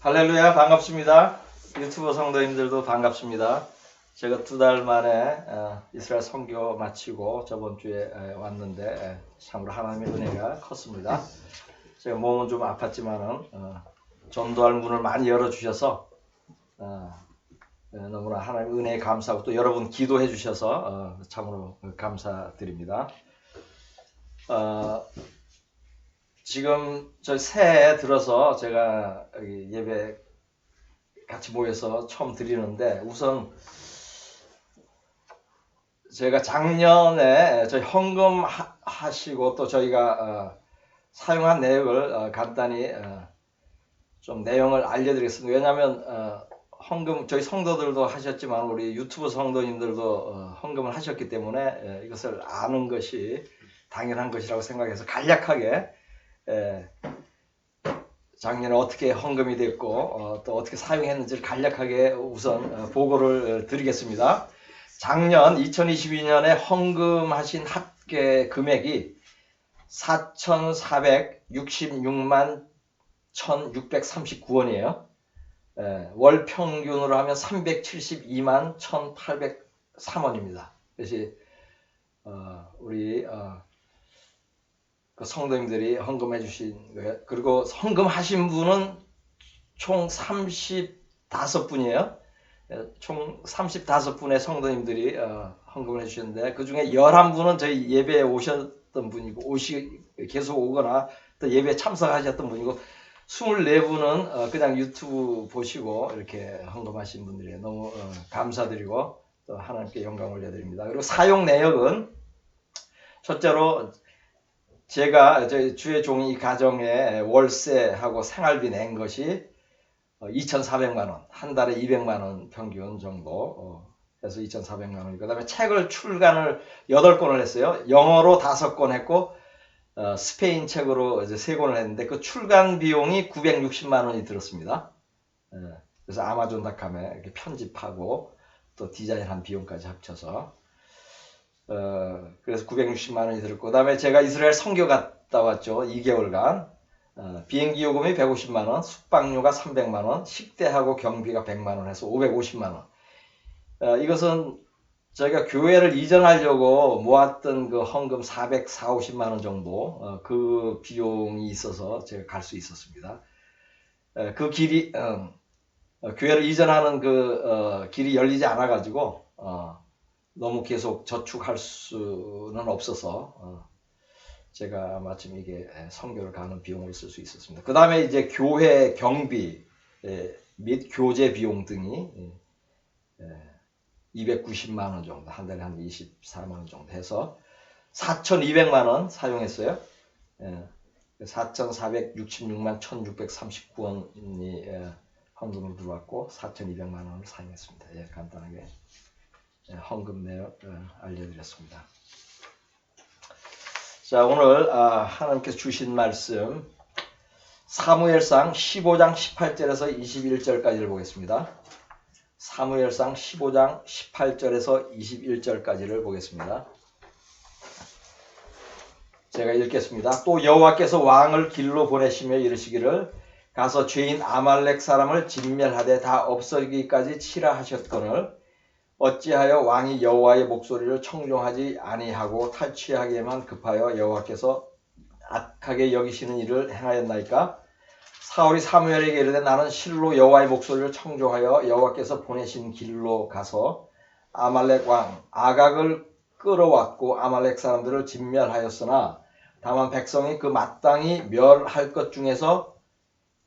할렐루야, 반갑습니다. 유튜브 성도님들도 반갑습니다. 제가 2달 만에 이스라엘 선교 마치고 저번 주에 왔는데 참으로 하나님의 은혜가 컸습니다. 제가 몸은 좀 아팠지만은 전도할 문을 많이 열어주셔서 너무나 하나님의 은혜에 감사하고 또 여러분 기도해 주셔서 참으로 감사드립니다. 지금 저희 새해에 들어서 제가 예배 같이 모여서 처음 드리는데, 우선 제가 작년에 저희 헌금 하시고 또 저희가 사용한 내역을 간단히 좀 내용을 알려드리겠습니다. 왜냐하면 헌금 저희 성도들도 하셨지만 우리 유튜브 성도님들도 헌금을 하셨기 때문에 이것을 아는 것이 당연한 것이라고 생각해서 간략하게 작년에 어떻게 헌금이 됐고 또 어떻게 사용했는지를 간략하게 우선 보고를 드리겠습니다. 작년 2022년에 헌금하신 합계 금액이 4,466만 1,639원이에요. 월 평균으로 하면 372만 1,803원입니다. 그래서 우리 그 성도님들이 헌금해 주신 거예요. 그리고 헌금하신 분은 총 35분이에요. 총 35분의 성도님들이 헌금을 해주셨는데, 그 중에 11분은 저희 예배에 오셨던 분이고, 계속 오거나 또 예배에 참석하셨던 분이고, 24분은 그냥 유튜브 보시고 이렇게 헌금하신 분들이에요. 너무 감사드리고 또 하나님께 영광 올려드립니다. 그리고 사용 내역은 첫째로 제가 저희 주의 종이 가정에 월세하고 생활비 낸 것이 2,400만원, 한 달에 200만원 평균 정도 해서 2,400만원이고, 그 다음에 책을 출간을 8권을 했어요. 영어로 5권 했고 스페인 책으로 이제 3권을 했는데, 그 출간 비용이 960만원이 들었습니다. 그래서 아마존닷컴에 이렇게 편집하고 또 디자인한 비용까지 합쳐서 그래서 960만원이 들었고, 그 다음에 제가 이스라엘 선교 갔다 왔죠. 2개월간. 비행기 요금이 150만원, 숙박료가 300만원, 식대하고 경비가 100만원 해서 550만원. 이것은 저희가 교회를 이전하려고 모았던 그 헌금 450만원 정도, 그 비용이 있어서 제가 갈 수 있었습니다. 그 길이, 교회를 이전하는 그 길이 열리지 않아가지고, 너무 계속 저축할 수는 없어서 제가 마침 이게 선교를 가는 비용을 쓸 수 있었습니다. 그 다음에 이제 교회 경비 및 교재 비용 등이 290만원 정도, 한 달에 한 24만원 정도 해서 4,200만원 사용했어요. 4,466만 1,639원이 헌금으로 들어왔고 4,200만원을 사용했습니다. 간단하게 헌금 내역 알려드렸습니다. 자, 오늘 하나님께서 주신 말씀 사무엘상 15장 18절에서 21절까지를 보겠습니다. 사무엘상 15장 18절에서 21절까지를 보겠습니다. 제가 읽겠습니다. 또 여호와께서 왕을 길로 보내시며 이르시기를 가서 죄인 아말렉 사람을 진멸하되 다 없어지기까지 치라 하셨거늘 어찌하여 왕이 여호와의 목소리를 청종하지 아니하고 탈취하기에만 급하여 여호와께서 악하게 여기시는 일을 행하였나이까? 사울이 사무엘에게 이르되 나는 실로 여호와의 목소리를 청종하여 여호와께서 보내신 길로 가서 아말렉 왕 아각을 끌어왔고 아말렉 사람들을 진멸하였으나 다만 백성이 그 마땅히 멸할 것 중에서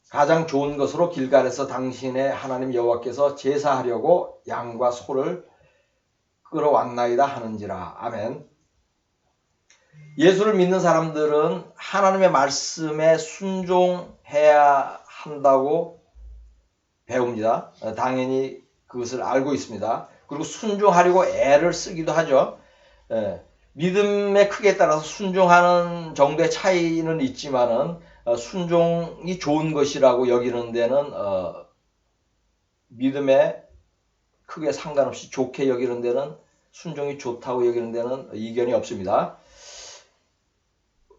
가장 좋은 것으로 길갈에서 당신의 하나님 여호와께서 제사하려고 양과 소를 끌어왔나이다 하는지라. 아멘. 예수를 믿는 사람들은 하나님의 말씀에 순종해야 한다고 배웁니다. 당연히 그것을 알고 있습니다. 그리고 순종하려고 애를 쓰기도 하죠. 믿음의 크기에 따라서 순종하는 정도의 차이는 있지만은 순종이 좋은 것이라고 여기는 데는 믿음의 크기에 상관없이 좋게 여기는 데는, 순종이 좋다고 여기는 데는 이견이 없습니다.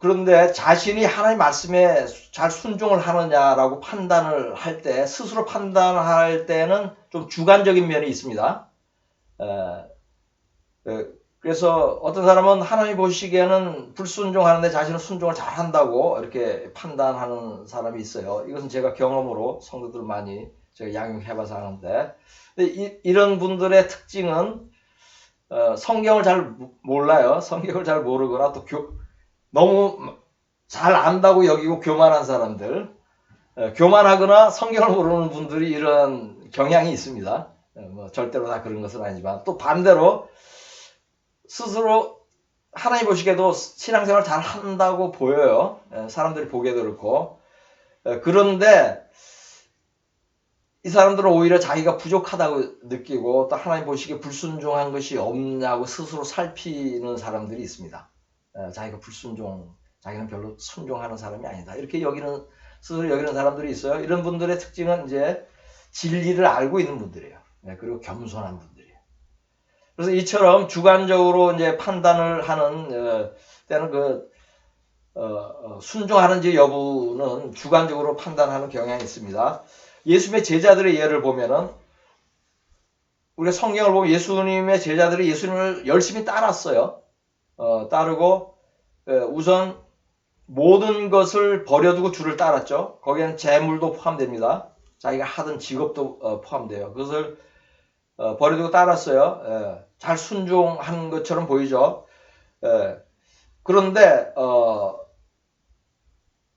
그런데 자신이 하나님 말씀에 잘 순종을 하느냐라고 판단을 할 때, 스스로 판단할 때는 좀 주관적인 면이 있습니다. 그래서 어떤 사람은 하나님 보시기에는 불순종하는데 자신은 순종을 잘한다고 이렇게 판단하는 사람이 있어요. 이것은 제가 경험으로 성도들 많이 제가 양육해봐서 하는데, 이런 분들의 특징은 성경을 잘 몰라요. 성경을 잘 모르거나 또 너무 잘 안다고 여기고 교만한 사람들, 교만하거나 성경을 모르는 분들이 이런 경향이 있습니다. 뭐 절대로 다 그런 것은 아니지만, 또 반대로 스스로 하나님 보시기에도 신앙생활 잘 한다고 보여요. 사람들이 보기에도 그렇고. 그런데 이 사람들은 오히려 자기가 부족하다고 느끼고 또 하나님 보시기에 불순종한 것이 없냐고 스스로 살피는 사람들이 있습니다. 자기가 자기는 별로 순종하는 사람이 아니다. 이렇게 스스로 여기는 사람들이 있어요. 이런 분들의 특징은 이제 진리를 알고 있는 분들이에요. 그리고 겸손한 분들이에요. 그래서 이처럼 주관적으로 이제 판단을 하는 때는 순종하는지 여부는 주관적으로 판단하는 경향이 있습니다. 예수님의 제자들의 예를 보면은 우리가 성경을 보면 예수님의 제자들이 예수님을 열심히 따랐어요. 따르고 우선 모든 것을 버려두고 주를 따랐죠. 거기에는 재물도 포함됩니다. 자기가 하던 직업도 포함돼요. 그것을 버려두고 따랐어요. 잘 순종한 것처럼 보이죠. 그런데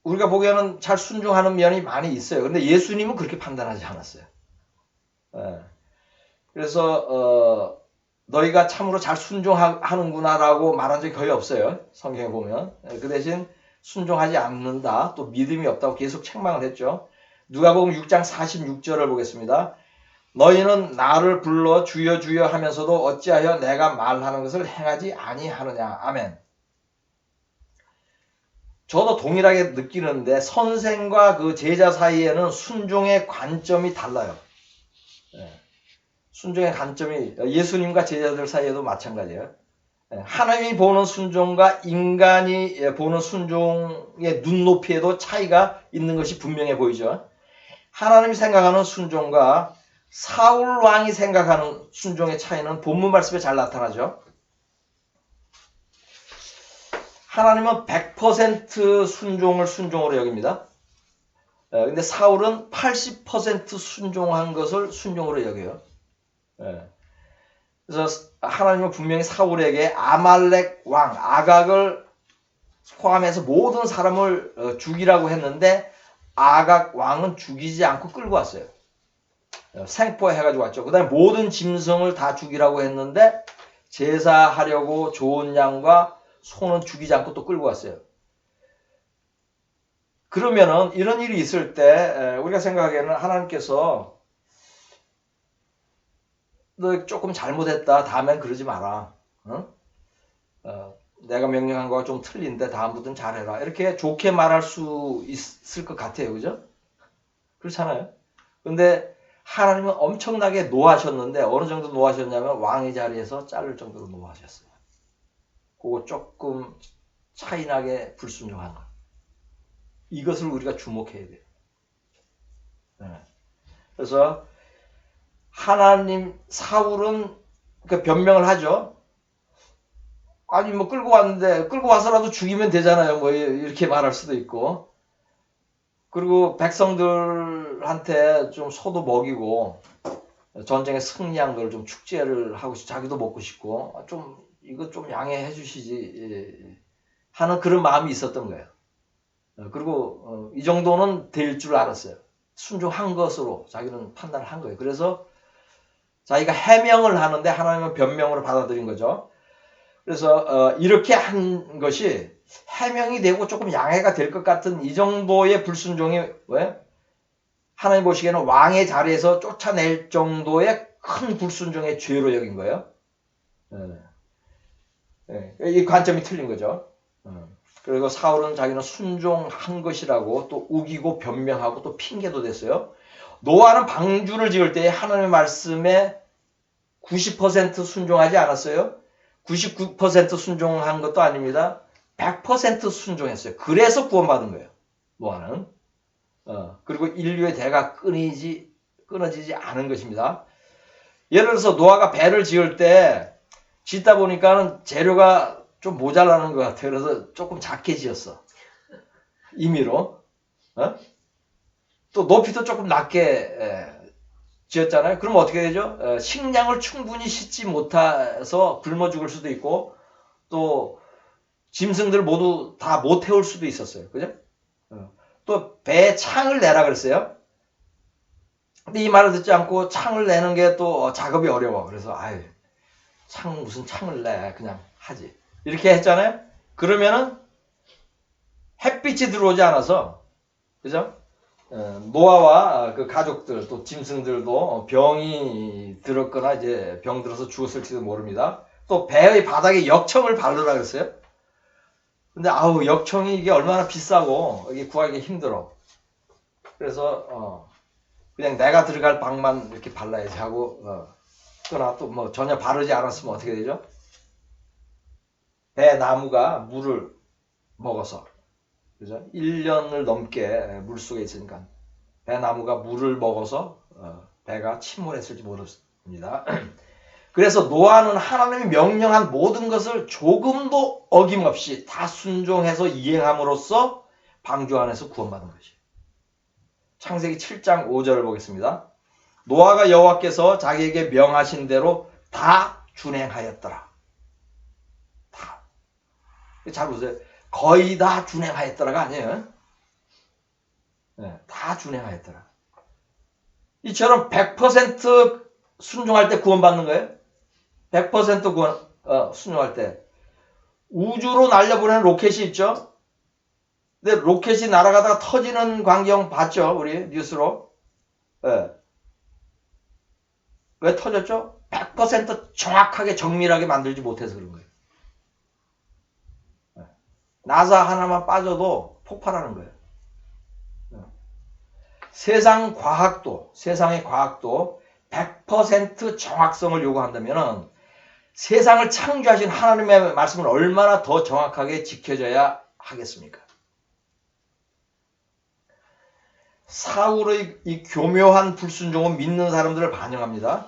우리가 보기에는 잘 순종하는 면이 많이 있어요. 근데 예수님은 그렇게 판단하지 않았어요. 그래서 너희가 참으로 잘 순종하는구나라고 말한 적이 거의 없어요. 성경에 보면. 그 대신 순종하지 않는다, 또 믿음이 없다고 계속 책망을 했죠. 누가복음 6장 46절을 보겠습니다. 너희는 나를 불러 주여 주여 하면서도 어찌하여 내가 말하는 것을 행하지 아니하느냐. 아멘. 저도 동일하게 느끼는데 선생과 그 제자 사이에는 순종의 관점이 달라요. 순종의 관점이 예수님과 제자들 사이에도 마찬가지예요. 하나님이 보는 순종과 인간이 보는 순종의 눈높이에도 차이가 있는 것이 분명해 보이죠. 하나님이 생각하는 순종과 사울 왕이 생각하는 순종의 차이는 본문 말씀에 잘 나타나죠. 하나님은 100% 순종을 순종으로 여깁니다. 근데 사울은 80% 순종한 것을 순종으로 여겨요. 그래서 하나님은 분명히 사울에게 아말렉 왕 아각을 포함해서 모든 사람을 죽이라고 했는데 아각 왕은 죽이지 않고 끌고 왔어요. 생포해가지고 왔죠. 그 다음에 모든 짐승을 다 죽이라고 했는데 제사하려고 좋은 양과 소는 죽이지 않고 또 끌고 왔어요. 그러면은 이런 일이 있을 때 우리가 생각하기에는 하나님께서 너 조금 잘못했다. 다음엔 그러지 마라. 내가 명령한 거가 좀 틀린데 다음부터는 잘해라. 이렇게 좋게 말할 수 있을 것 같아요. 그죠? 그렇잖아요. 근데 하나님은 엄청나게 노하셨는데 어느 정도 노하셨냐면 왕의 자리에서 자를 정도로 노하셨어요. 그거 조금 차이나게 불순종한 것. 이것을 우리가 주목해야 돼요. 그래서 하나님 사울은 그 변명을 하죠. 아니 뭐 끌고 왔는데 끌고 와서라도 죽이면 되잖아요. 뭐 이렇게 말할 수도 있고. 그리고 백성들한테 좀 소도 먹이고 전쟁에 승리한 걸 좀 축제를 하고 자기도 먹고 싶고 좀 이거 좀 양해해 주시지 하는 그런 마음이 있었던 거예요. 그리고 이 정도는 될 줄 알았어요. 순종한 것으로 자기는 판단을 한 거예요. 그래서 자기가 해명을 하는데 하나님은 변명으로 받아들인 거죠. 그래서 이렇게 한 것이 해명이 되고 조금 양해가 될 것 같은 이 정도의 불순종이 왜? 하나님 보시기에는 왕의 자리에서 쫓아낼 정도의 큰 불순종의 죄로 여긴 거예요. 이 관점이 틀린 거죠. 그리고 사울은 자기는 순종한 것이라고 또 우기고 변명하고 또 핑계도 댔어요. 노아는 방주를 지을 때 하나님의 말씀에 90% 순종하지 않았어요. 99% 순종한 것도 아닙니다. 100% 순종했어요. 그래서 구원받은 거예요. 노아는. 그리고 인류의 대가 끊어지지 않은 것입니다. 예를 들어서 노아가 배를 지을 때 짓다 보니까는 재료가 좀 모자라는 것 같아요. 그래서 조금 작게 지었어. 임의로. 또 높이도 조금 낮게 지었잖아요. 그럼 어떻게 되죠? 식량을 충분히 싣지 못해서 굶어 죽을 수도 있고 또 짐승들 모두 다 못 태울 수도 있었어요. 그죠? 또 배에 창을 내라 그랬어요. 근데 이 말을 듣지 않고 창을 내는 게 또 작업이 어려워. 그래서 무슨 창을 내 그냥 하지. 이렇게 했잖아요. 그러면은 햇빛이 들어오지 않아서 그죠? 노아와 그 가족들 또 짐승들도 병이 들었거나 이제 병 들어서 죽었을지도 모릅니다. 또 배의 바닥에 역청을 바르라 그랬어요. 근데 역청이 이게 얼마나 비싸고 이게 구하기 힘들어. 그래서 그냥 내가 들어갈 방만 이렇게 발라야지 하고 그러나 또 뭐 전혀 바르지 않았으면 어떻게 되죠? 배 나무가 물을 먹어서 그죠? 1년을 넘게 물속에 있으니까 배나무가 물을 먹어서 배가 침몰했을지 모릅니다. 그래서 노아는 하나님이 명령한 모든 것을 조금도 어김없이 다 순종해서 이행함으로써 방주 안에서 구원받은 것이에요. 창세기 7장 5절을 보겠습니다. 노아가 여호와께서 자기에게 명하신 대로 다 준행하였더라. 다. 잘 보세요. 거의 다 준행하였더라가 아니에요. 다 준행하였더라. 이처럼 100% 순종할 때 구원받는 거예요. 100% 순종할 때. 우주로 날려보내는 로켓이 있죠. 근데 로켓이 날아가다가 터지는 광경 봤죠? 우리 뉴스로. 왜 터졌죠? 100% 정확하게 정밀하게 만들지 못해서 그런 거예요. 나사 하나만 빠져도 폭발하는 거예요. 세상의 과학도 100% 정확성을 요구한다면 세상을 창조하신 하나님의 말씀을 얼마나 더 정확하게 지켜져야 하겠습니까? 사울의 이 교묘한 불순종은 믿는 사람들을 반영합니다.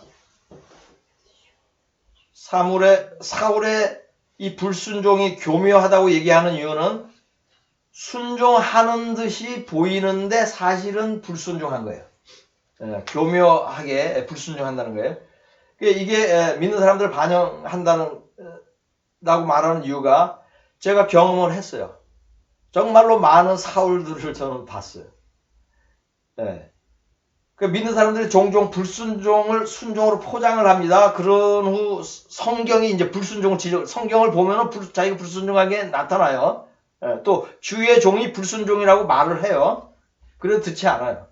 사울의 이 불순종이 교묘하다고 얘기하는 이유는 순종하는 듯이 보이는데 사실은 불순종한 거예요. 교묘하게 불순종한다는 거예요. 이게 믿는 사람들을 반영한다고 말하는 이유가 제가 경험을 했어요. 정말로 많은 사울들을 저는 봤어요. 믿는 사람들이 종종 불순종을 순종으로 포장을 합니다. 그런 후 성경이 이제 성경을 보면은 자기가 불순종하게 나타나요. 또 주의 종이 불순종이라고 말을 해요. 그래도 듣지 않아요.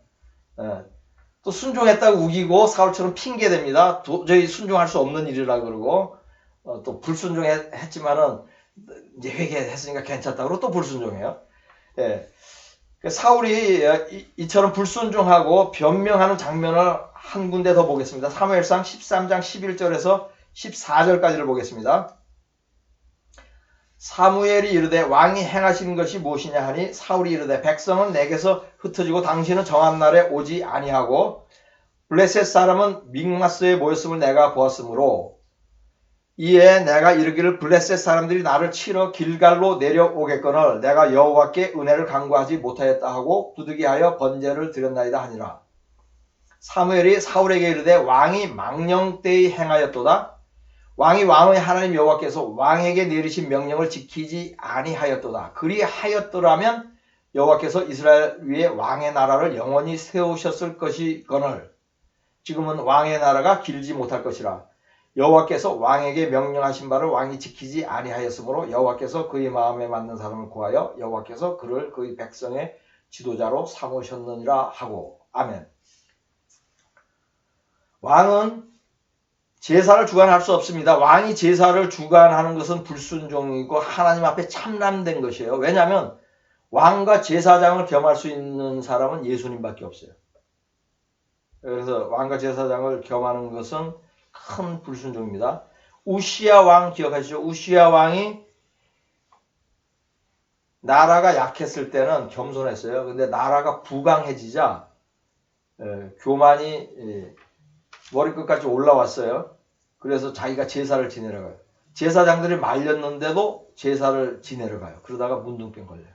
또 순종했다고 우기고 사울처럼 핑계댑니다. 도저히 순종할 수 없는 일이라 그러고 또 불순종했지만은 이제 회개했으니까 괜찮다고 그러고 또 불순종해요. 사울이 이처럼 불순종하고 변명하는 장면을 한 군데 더 보겠습니다. 사무엘상 13장 11절에서 14절까지를 보겠습니다. 사무엘이 이르되 왕이 행하신 것이 무엇이냐 하니 사울이 이르되 백성은 내게서 흩어지고 당신은 정한 날에 오지 아니하고 블레셋 사람은 믹마스에 모였음을 내가 보았으므로 이에 내가 이르기를 블레셋 사람들이 나를 치러 길갈로 내려오겠거늘 내가 여호와께 은혜를 간구하지 못하였다 하고 부득이하여 번제를 드렸나이다 하니라. 사무엘이 사울에게 이르되 왕이 망령되이 행하였도다. 왕이 왕의 하나님 여호와께서 왕에게 내리신 명령을 지키지 아니하였도다. 그리하였더라면 여호와께서 이스라엘 위에 왕의 나라를 영원히 세우셨을 것이거늘 지금은 왕의 나라가 길지 못할 것이라. 여호와께서 왕에게 명령하신 바를 왕이 지키지 아니하였으므로 여호와께서 그의 마음에 맞는 사람을 구하여 여호와께서 그를 그의 백성의 지도자로 삼으셨느니라 하고. 아멘. 왕은 제사를 주관할 수 없습니다. 왕이 제사를 주관하는 것은 불순종이고 하나님 앞에 참람된 것이에요. 왜냐하면 왕과 제사장을 겸할 수 있는 사람은 예수님밖에 없어요. 그래서 왕과 제사장을 겸하는 것은 큰 불순종입니다. 우시야 왕 기억하시죠? 우시야 왕이 나라가 약했을 때는 겸손했어요. 근데 나라가 부강해지자 교만이 머리끝까지 올라왔어요. 그래서 자기가 제사를 지내러 가요. 제사장들이 말렸는데도 제사를 지내러 가요. 그러다가 문둥병 걸려요.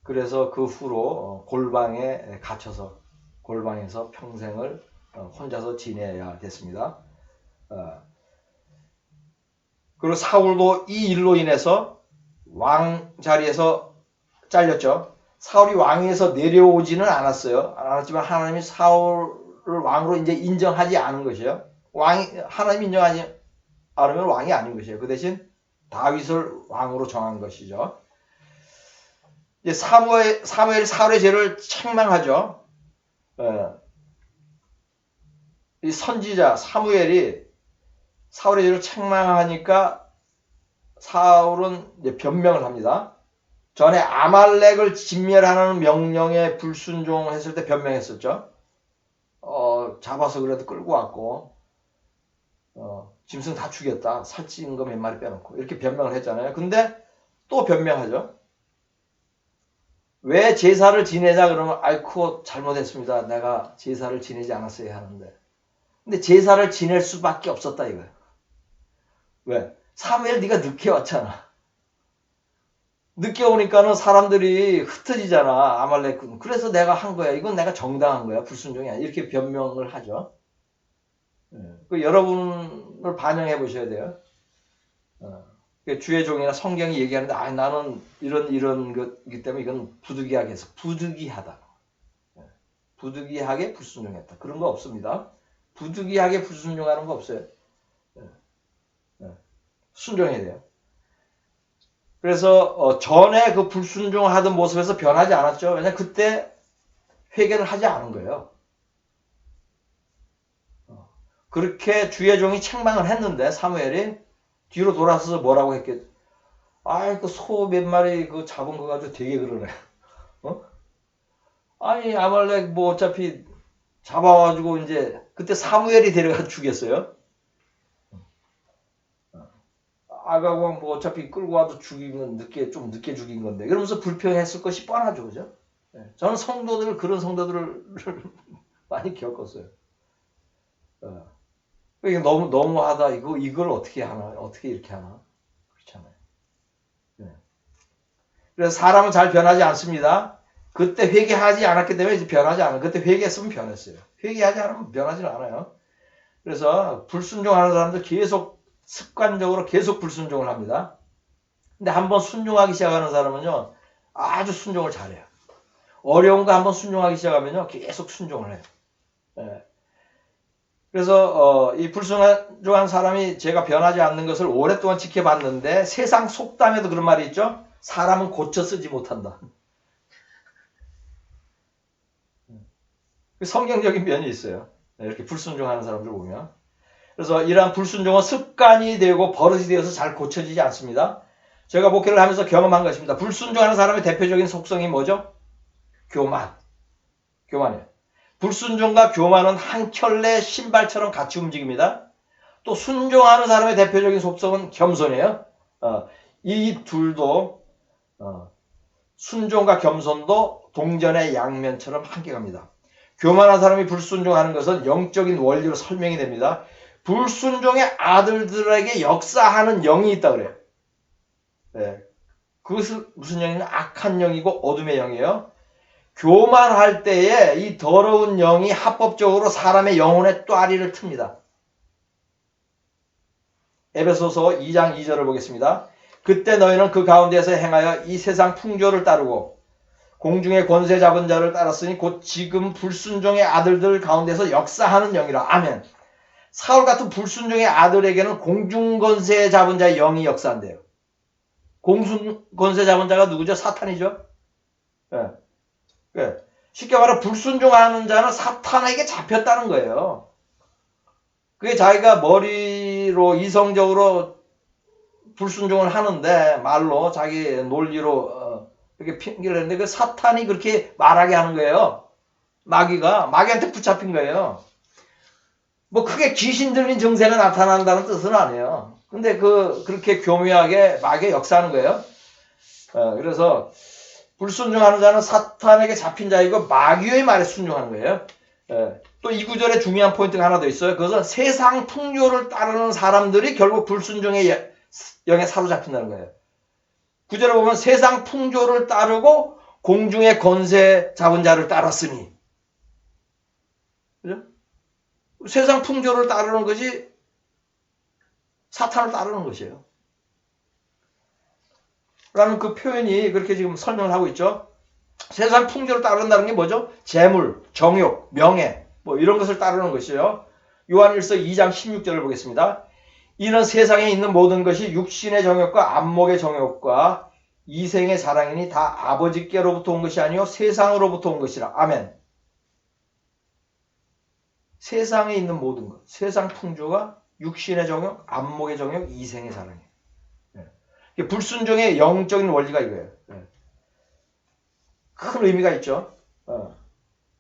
그래서 그 후로 골방에 갇혀서 골방에서 평생을 혼자서 지내야 됐습니다. 그리고 사울도 이 일로 인해서 왕 자리에서 잘렸죠. 사울이 왕위에서 내려오지는 않았지만 하나님이 사울을 왕으로 이제 인정하지 않은 것이에요. 하나님이 인정하지 않으면 왕이 아닌 것이에요. 그 대신 다윗을 왕으로 정한 것이죠. 이제 사무엘이 사울의 죄를 책망하죠. 이 선지자 사무엘이 사울의 죄를 책망하니까 사울은 이제 변명을 합니다. 전에 아말렉을 진멸하는 명령에 불순종했을 때 변명했었죠. 잡아서 그래도 끌고 왔고, 짐승 다 죽였다. 살찐 거 몇 마리 빼놓고. 이렇게 변명을 했잖아요. 근데 또 변명하죠. 왜 제사를 지내자 그러면, 아이쿠, 잘못했습니다. 내가 제사를 지내지 않았어야 하는데. 근데 제사를 지낼 수밖에 없었다 이거예요. 왜? 사무엘 네가 늦게 왔잖아. 늦게 오니까는 사람들이 흩어지잖아. 아말렉은. 그래서 내가 한 거야. 이건 내가 정당한 거야. 불순종이 아니야. 이렇게 변명을 하죠. 여러분을 반영해 보셔야 돼요. 주의 종이나 성경이 얘기하는데 나는 이런 것이기 때문에 이건 부득이하게 해서 부득이하다. 부득이하게 불순종했다. 그런 거 없습니다. 부득이하게 불순종하는 거 없어요. 순종해야 돼요. 그래서 전에 그 불순종하던 모습에서 변하지 않았죠. 왜냐하면 그때 회개를 하지 않은 거예요. 그렇게 주의 종이 책망을 했는데 사무엘이 뒤로 돌아서서 뭐라고 했겠죠. 그 소 몇 마리 그 잡은 거 가지고 되게 그러네. 아니 아말렉 뭐 어차피 잡아가지고 이제 그때 사무엘이 데려가 죽였어요. 아가왕 뭐 어차피 끌고 와도 죽이면 좀 늦게 죽인 건데 이러면서 불평했을 것이 뻔하죠, 그죠? 저는 그런 성도들을 많이 겪었어요. 이게 너무하다. 이걸 어떻게 하나? 어떻게 이렇게 하나? 그렇잖아요. 그래서 사람은 잘 변하지 않습니다. 그때 회개하지 않았기 때문에 이제 변하지 않아요. 그때 회개했으면 변했어요. 회개하지 않으면 변하지는 않아요. 그래서 불순종하는 사람들 계속 습관적으로 계속 불순종을 합니다. 근데 한번 순종하기 시작하는 사람은요, 아주 순종을 잘해요. 어려운 거 한번 순종하기 시작하면요, 계속 순종을 해요. 그래서 이 불순종한 사람이 제가 변하지 않는 것을 오랫동안 지켜봤는데 세상 속담에도 그런 말이 있죠. 사람은 고쳐 쓰지 못한다. 성경적인 면이 있어요. 이렇게 불순종하는 사람들 보면. 그래서 이러한 불순종은 습관이 되고 버릇이 되어서 잘 고쳐지지 않습니다. 제가 목회를 하면서 경험한 것입니다. 불순종하는 사람의 대표적인 속성이 뭐죠? 교만이에요. 불순종과 교만은 한 켤레 신발처럼 같이 움직입니다. 또 순종하는 사람의 대표적인 속성은 겸손이에요. 이 둘도 순종과 겸손도 동전의 양면처럼 함께 갑니다. 교만한 사람이 불순종하는 것은 영적인 원리로 설명이 됩니다. 불순종의 아들들에게 역사하는 영이 있다 그래요. 그것은 무슨 영이냐? 악한 영이고 어둠의 영이에요. 교만할 때에 이 더러운 영이 합법적으로 사람의 영혼의 또아리를 틉니다. 에베소서 2장 2절을 보겠습니다. 그때 너희는 그 가운데서 행하여 이 세상 풍조를 따르고 공중의 권세 잡은 자를 따랐으니 곧 지금 불순종의 아들들 가운데서 역사하는 영이라. 아멘. 사울 같은 불순종의 아들에게는 공중 권세 잡은 자의 영이 역사한대요. 공중 권세 잡은 자가 누구죠? 사탄이죠. 쉽게 말해 불순종하는 자는 사탄에게 잡혔다는 거예요. 그게 자기가 머리로 이성적으로 불순종을 하는데 말로 자기 논리로 이렇게 핑계를 했는데 그 사탄이 그렇게 말하게 하는 거예요. 마귀한테 붙잡힌 거예요. 뭐 크게 귀신 들린 증세가 나타난다는 뜻은 아니에요. 근데 그렇게 교묘하게 마귀가 역사하는 거예요. 그래서 불순종하는 자는 사탄에게 잡힌 자이고 마귀의 말에 순종하는 거예요. 또 이 구절에 중요한 포인트가 하나 더 있어요. 그것은 세상 풍요를 따르는 사람들이 결국 불순종의 영에 사로잡힌다는 거예요. 구절에 보면 세상 풍조를 따르고 공중의 권세 잡은 자를 따랐으니. 그죠? 세상 풍조를 따르는 것이 사탄을 따르는 것이에요. 라는 그 표현이 그렇게 지금 설명을 하고 있죠. 세상 풍조를 따른다는 게 뭐죠? 재물, 정욕, 명예 뭐 이런 것을 따르는 것이에요. 요한일서 2장 16절을 보겠습니다. 이는 세상에 있는 모든 것이 육신의 정욕과 안목의 정욕과 이생의 자랑이니 다 아버지께로부터 온 것이 아니요 세상으로부터 온 것이라. 아멘. 세상에 있는 모든 것, 세상 풍조가 육신의 정욕, 안목의 정욕, 이생의 자랑이에요. 불순종의 영적인 원리가 이거예요. 큰 의미가 있죠.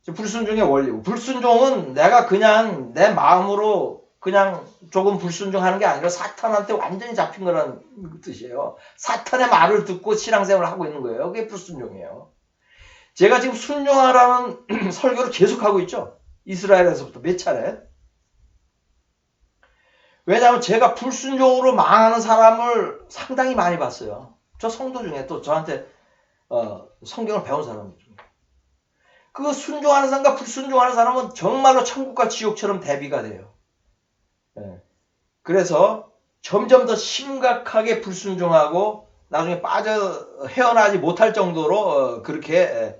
불순종의 원리. 불순종은 내가 그냥 내 마음으로 그냥 조금 불순종하는 게 아니라 사탄한테 완전히 잡힌 거라는 뜻이에요. 사탄의 말을 듣고 신앙생활을 하고 있는 거예요. 그게 불순종이에요. 제가 지금 순종하라는 설교를 계속하고 있죠. 이스라엘에서부터 몇 차례. 왜냐하면 제가 불순종으로 망하는 사람을 상당히 많이 봤어요. 저 성도 중에 또 저한테 성경을 배운 사람 중에. 그 순종하는 사람과 불순종하는 사람은 정말로 천국과 지옥처럼 대비가 돼요. 그래서 점점 더 심각하게 불순종하고 나중에 헤어나지 못할 정도로 그렇게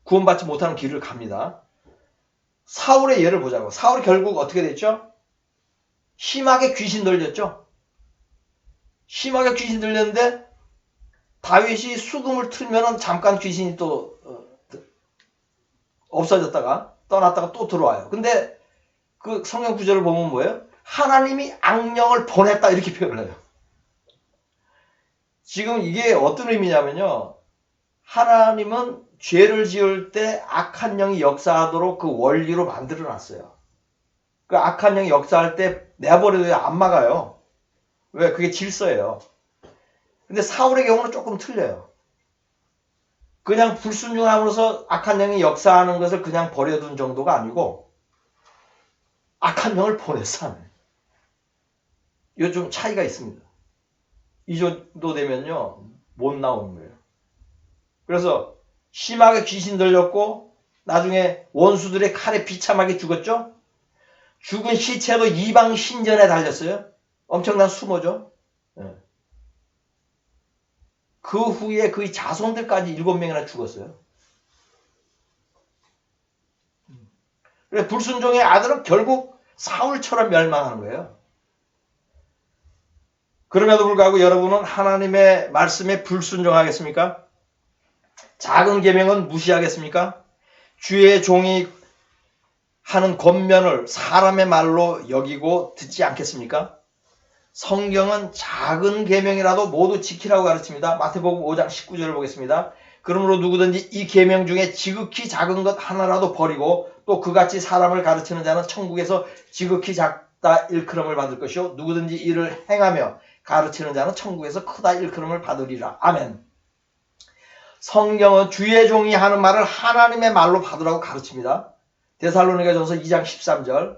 구원받지 못하는 길을 갑니다. 사울의 예를 보자고. 사울이 결국 어떻게 됐죠? 심하게 귀신 들렸죠? 심하게 귀신 들렸는데 다윗이 수금을 틀면 잠깐 귀신이 또 없어졌다가 떠났다가 또 들어와요. 근데 그 성경 구절을 보면 뭐예요? 하나님이 악령을 보냈다 이렇게 표현을 해요. 지금 이게 어떤 의미냐면요. 하나님은 죄를 지을 때 악한 영이 역사하도록 그 원리로 만들어 놨어요. 그 악한 영이 역사할 때 내버려둬야 안 막아요. 왜? 그게 질서예요. 근데 사울의 경우는 조금 틀려요. 그냥 불순종함으로써 악한 영이 역사하는 것을 그냥 버려둔 정도가 아니고 악한 영을 보냈어. 이거 좀 차이가 있습니다. 이 정도 되면요 못 나오는 거예요. 그래서 심하게 귀신 들렸고 나중에 원수들의 칼에 비참하게 죽었죠. 죽은 시체도 이방 신전에 달렸어요. 엄청난 수모죠. 그 후에 그의 자손들까지 7명이나 죽었어요. 그래서 불순종의 아들은 결국 사울처럼 멸망하는 거예요. 그럼에도 불구하고 여러분은 하나님의 말씀에 불순종하겠습니까? 작은 계명은 무시하겠습니까? 주의 종이 하는 권면을 사람의 말로 여기고 듣지 않겠습니까? 성경은 작은 계명이라도 모두 지키라고 가르칩니다. 마태복음 5장 19절을 보겠습니다. 그러므로 누구든지 이 계명 중에 지극히 작은 것 하나라도 버리고 또 그같이 사람을 가르치는 자는 천국에서 지극히 작다 일컬음을 받을 것이요 누구든지 이를 행하며 가르치는 자는 천국에서 크다 일컬음을 받으리라. 아멘. 성경은 주의 종이 하는 말을 하나님의 말로 받으라고 가르칩니다. 데살로니가전서 2장 13절.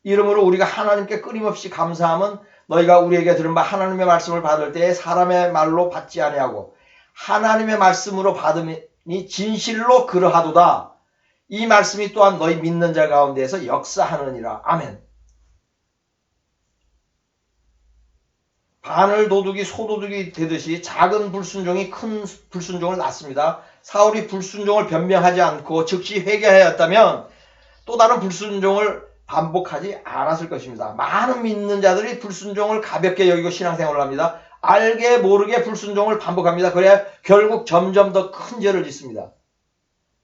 이러므로 우리가 하나님께 끊임없이 감사함은 너희가 우리에게 들은 바 하나님의 말씀을 받을 때에 사람의 말로 받지 아니하고 하나님의 말씀으로 받음이 진실로 그러하도다. 이 말씀이 또한 너희 믿는 자 가운데에서 역사하느니라. 아멘. 바늘 도둑이 소도둑이 되듯이 작은 불순종이 큰 불순종을 낳습니다. 사울이 불순종을 변명하지 않고 즉시 회개하였다면 또 다른 불순종을 반복하지 않았을 것입니다. 많은 믿는 자들이 불순종을 가볍게 여기고 신앙생활을 합니다. 알게 모르게 불순종을 반복합니다. 그래야 결국 점점 더 큰 죄를 짓습니다.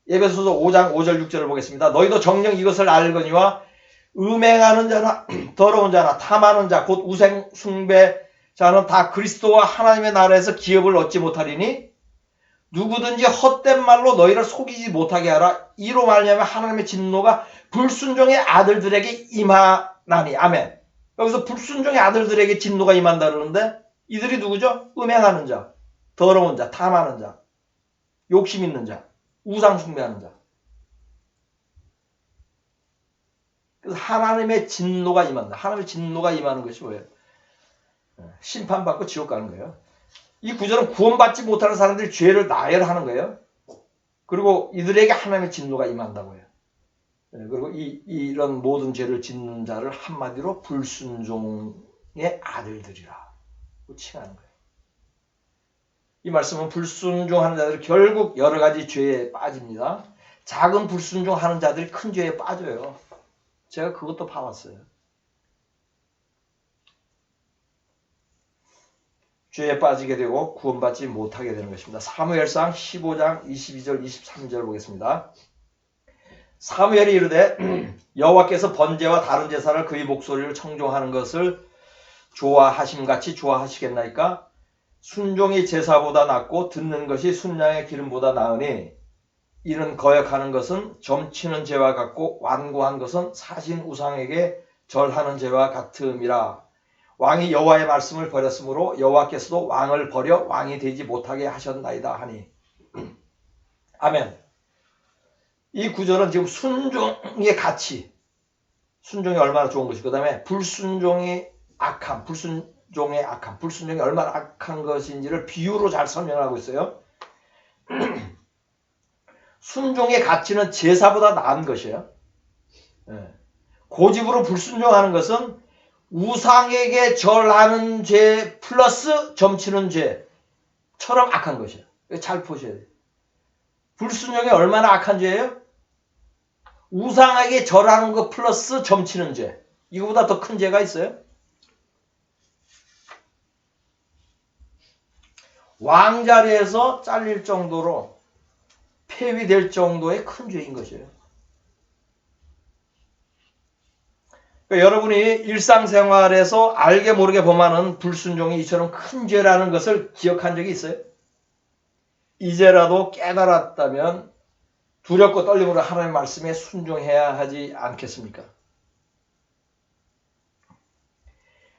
에베소서 5장 5절 6절을 보겠습니다. 너희도 정녕 이것을 알거니와 음행하는 자나 더러운 자나 탐하는 자 곧 우상 숭배자는 다 그리스도와 하나님의 나라에서 기업을 얻지 못하리니 누구든지 헛된 말로 너희를 속이지 못하게 하라. 이로 말미암아 하나님의 진노가 불순종의 아들들에게 임하나니. 아멘. 여기서 불순종의 아들들에게 진노가 임한다 그러는데 이들이 누구죠? 음행하는 자, 더러운 자, 탐하는 자, 욕심 있는 자, 우상 숭배하는 자. 그래서 하나님의 진노가 임한다. 하나님의 진노가 임하는 것이 뭐예요? 심판받고 지옥 가는 거예요. 이 구절은 구원받지 못하는 사람들이 죄를 나열하는 거예요. 그리고 이들에게 하나님의 진노가 임한다고 해요. 그리고 이런 모든 죄를 짓는 자를 한마디로 불순종의 아들들이라 칭하는 거예요. 이 말씀은 불순종하는 자들이 결국 여러 가지 죄에 빠집니다. 작은 불순종하는 자들이 큰 죄에 빠져요. 제가 그것도 봐왔어요. 죄에 빠지게 되고 구원받지 못하게 되는 것입니다. 사무엘상 15장 22절 23절 보겠습니다. 사무엘이 이르되 여호와께서 번제와 다른 제사를 그의 목소리를 청종하는 것을 좋아하심같이 좋아하시겠나이까? 순종이 제사보다 낫고 듣는 것이 순양의 기름보다 나으니 이는 거역하는 것은 점치는 죄와 같고 완고한 것은 사신 우상에게 절하는 죄와 같음이라. 왕이 여호와의 말씀을 버렸으므로 여호와께서도 왕을 버려 왕이 되지 못하게 하셨나이다 하니. 아멘. 이 구절은 지금 순종의 가치, 순종이 얼마나 좋은 것이고, 그 다음에 불순종의 악함, 불순종이 얼마나 악한 것인지를 비유로 잘 설명하고 있어요. 순종의 가치는 제사보다 나은 것이에요. 고집으로 불순종하는 것은 우상에게 절하는 죄 플러스 점치는 죄처럼 악한 것이에요. 잘 보셔야 돼요. 불순종이 얼마나 악한 죄예요? 우상에게 절하는 것 플러스 점치는 죄. 이거보다 더 큰 죄가 있어요? 왕자리에서 잘릴 정도로 폐위될 정도의 큰 죄인 것이에요. 그러니까 여러분이 일상생활에서 알게 모르게 범하는 불순종이 이처럼 큰 죄라는 것을 기억한 적이 있어요? 이제라도 깨달았다면 두렵고 떨림으로 하나님의 말씀에 순종해야 하지 않겠습니까?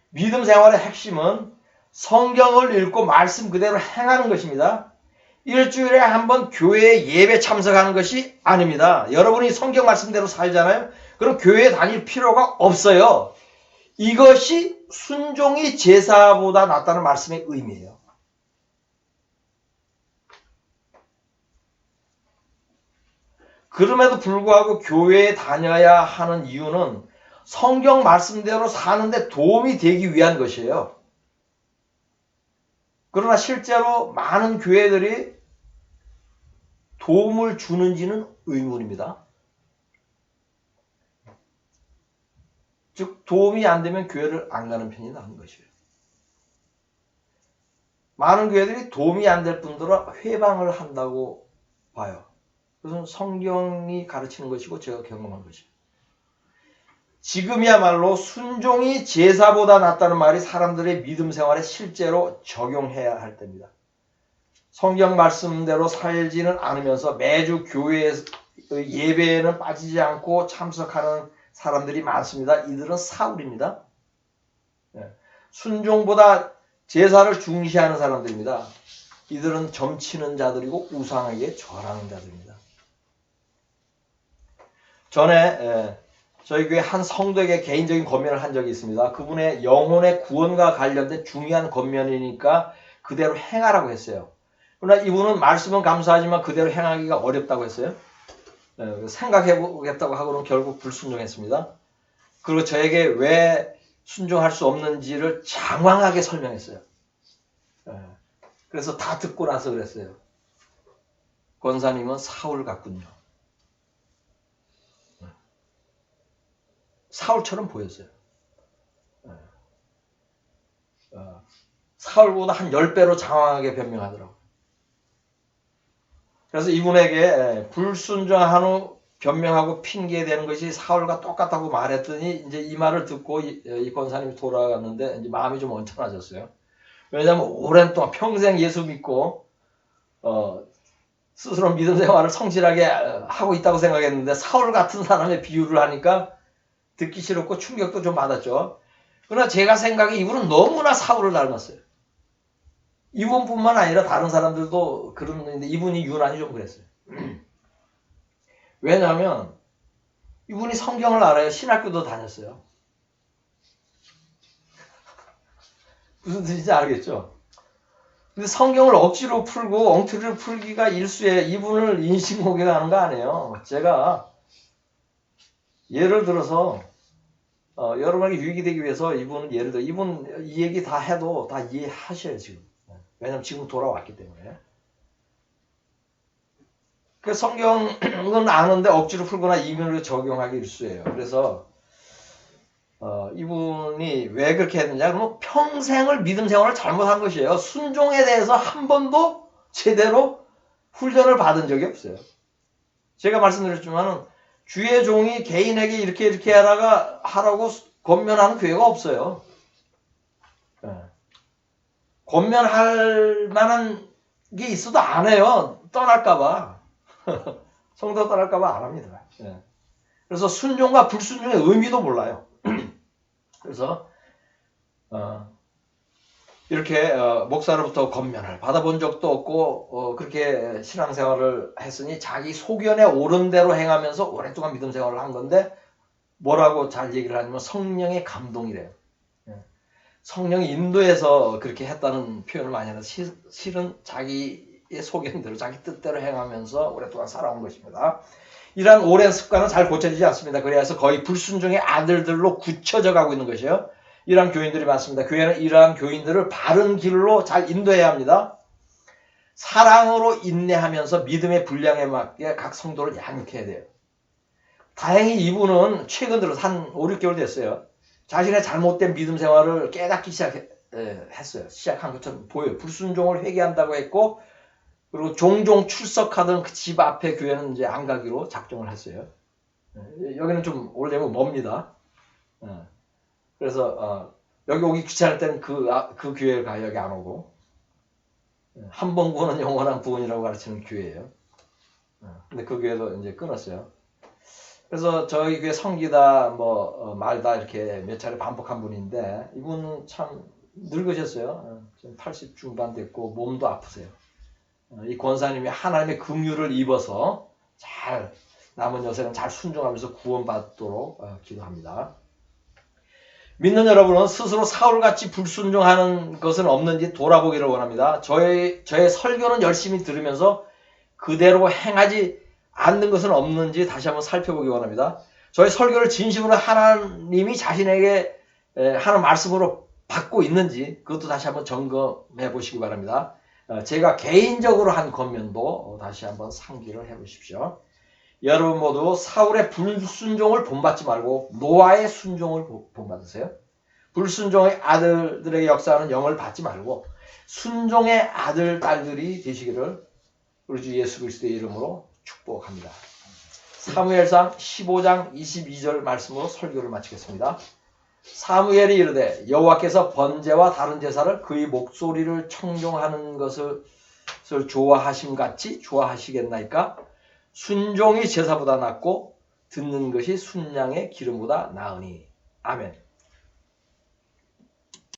믿음 생활의 핵심은 성경을 읽고 말씀 그대로 행하는 것입니다. 일주일에 한 번 교회에 예배 참석하는 것이 아닙니다. 여러분이 성경 말씀대로 살잖아요. 그럼 교회에 다닐 필요가 없어요. 이것이 순종이 제사보다 낫다는 말씀의 의미예요. 그럼에도 불구하고 교회에 다녀야 하는 이유는 성경 말씀대로 사는데 도움이 되기 위한 것이에요. 그러나 실제로 많은 교회들이 도움을 주는지는 의문입니다. 즉 도움이 안 되면 교회를 안 가는 편이 나은 것이에요. 많은 교회들이 도움이 안 될 뿐더러 회방을 한다고 봐요. 그것은 성경이 가르치는 것이고 제가 경험한 것이에요. 지금이야말로 순종이 제사보다 낫다는 말이 사람들의 믿음 생활에 실제로 적용해야 할 때입니다. 성경 말씀대로 살지는 않으면서 매주 교회 예배에는 빠지지 않고 참석하는 사람들이 많습니다. 이들은 사울입니다. 순종보다 제사를 중시하는 사람들입니다. 이들은 점치는 자들이고 우상에게 절하는 자들입니다. 전에 저희 교회 한 성도에게 개인적인 권면을 한 적이 있습니다. 그분의 영혼의 구원과 관련된 중요한 권면이니까 그대로 행하라고 했어요. 그러나 이분은 말씀은 감사하지만 그대로 행하기가 어렵다고 했어요. 생각해보겠다고 하고는 결국 불순종했습니다. 그리고 저에게 왜 순종할 수 없는지를 장황하게 설명했어요. 그래서 다 듣고 나서 그랬어요. 권사님은 사울 같군요. 사울처럼 보였어요. 사울보다 한 10배로 장황하게 변명하더라고요. 그래서 이분에게 불순종한 후 변명하고 핑계대는 것이 사울과 똑같다고 말했더니 이제 이 말을 듣고 이 권사님이 돌아갔는데 이제 마음이 좀 언짢아졌어요. 왜냐하면 오랜 동안 평생 예수 믿고 스스로 믿음 생활을 성실하게 하고 있다고 생각했는데 사울 같은 사람의 비유를 하니까 듣기 싫었고 충격도 좀 받았죠. 그러나 제가 생각에 이분은 너무나 사울을 닮았어요. 이분뿐만 아니라 다른 사람들도 그런데 이분이 유난히 좀 그랬어요. 왜냐하면 이분이 성경을 알아요. 신학교도 다녔어요. 무슨 뜻인지 알겠죠? 근데 성경을 억지로 풀고 엉터리로 풀기가 일수에 이분을 인신공격하는 거 아니에요. 제가 예를 들어서 여러분에게 유익이 되기 위해서 이분은 예를 들어 이분 이 얘기 다 해도 다 이해하셔요 지금. 왜냐면 지금 돌아왔기 때문에. 그 성경은 아는데 억지로 풀거나 임의로 적용하기 일수예요. 그래서 이분이 왜 그렇게 했느냐? 그러면 평생을 믿음 생활을 잘못한 것이에요. 순종에 대해서 한 번도 제대로 훈련을 받은 적이 없어요. 제가 말씀드렸지만은 주의 종이 개인에게 이렇게 하라고 권면하는 교회가 없어요. 권면할 만한 게 있어도 안 해요. 떠날까봐. 성도 떠날까봐 안 합니다. 그래서 순종과 불순종의 의미도 몰라요. 그래서 이렇게 목사로부터 권면을 받아본 적도 없고 그렇게 신앙생활을 했으니 자기 소견에 옳은 대로 행하면서 오랫동안 믿음 생활을 한 건데 뭐라고 잘 얘기를 하냐면 성령의 감동이래요. 성령이 인도해서 그렇게 했다는 표현을 많이 하는데 실은 자기의 소견대로 자기 뜻대로 행하면서 오랫동안 살아온 것입니다. 이러한 오랜 습관은 잘 고쳐지지 않습니다. 그래서 거의 불순종의 아들들로 굳혀져 가고 있는 것이에요. 이러한 교인들이 많습니다. 교회는 이러한 교인들을 바른 길로 잘 인도해야 합니다. 사랑으로 인내하면서 믿음의 분량에 맞게 각 성도를 양육해야 돼요. 다행히 이분은 최근 들어서 한 5, 6개월 됐어요. 자신의 잘못된 믿음 생활을 깨닫기 시작한 것처럼 보여요. 불순종을 회개한다고 했고 그리고 종종 출석하던 그 집 앞에 교회는 이제 안 가기로 작정을 했어요. 여기는 좀 오래되면 멉니다. 그래서 여기 오기 귀찮을 땐 그 교회를 가요. 여기 안 오고. 한 번 구원은 영원한 구원이라고 가르치는 교회예요. 근데 그 교회도 이제 끊었어요. 그래서 저희 교회 성기다 말다 이렇게 몇 차례 반복한 분인데 이분은 참 늙으셨어요. 지금 80 중반 됐고 몸도 아프세요. 이 권사님이 하나님의 긍휼을 입어서 잘 남은 여생은 잘 순종하면서 구원받도록 기도합니다. 믿는 여러분은 스스로 사울같이 불순종하는 것은 없는지 돌아보기를 원합니다. 저의 설교는 열심히 들으면서 그대로 행하지 않는 것은 없는지 다시 한번 살펴보기 원합니다. 저희 설교를 진심으로 하나님이 자신에게 하는 말씀으로 받고 있는지 그것도 다시 한번 점검해 보시기 바랍니다. 제가 개인적으로 한 권면도 다시 한번 상기를 해 보십시오. 여러분 모두 사울의 불순종을 본받지 말고 노아의 순종을 본받으세요. 불순종의 아들들의 역사하는 영을 받지 말고 순종의 아들, 딸들이 되시기를 우리 주 예수 그리스도의 이름으로 축복합니다. 사무엘상 15장 22절 말씀으로 설교를 마치겠습니다. 사무엘이 이르되 여호와께서 번제와 다른 제사를 그의 목소리를 청종하는 것을 좋아하심같이 좋아하시겠나이까? 순종이 제사보다 낫고 듣는 것이 순양의 기름보다 나으니. 아멘.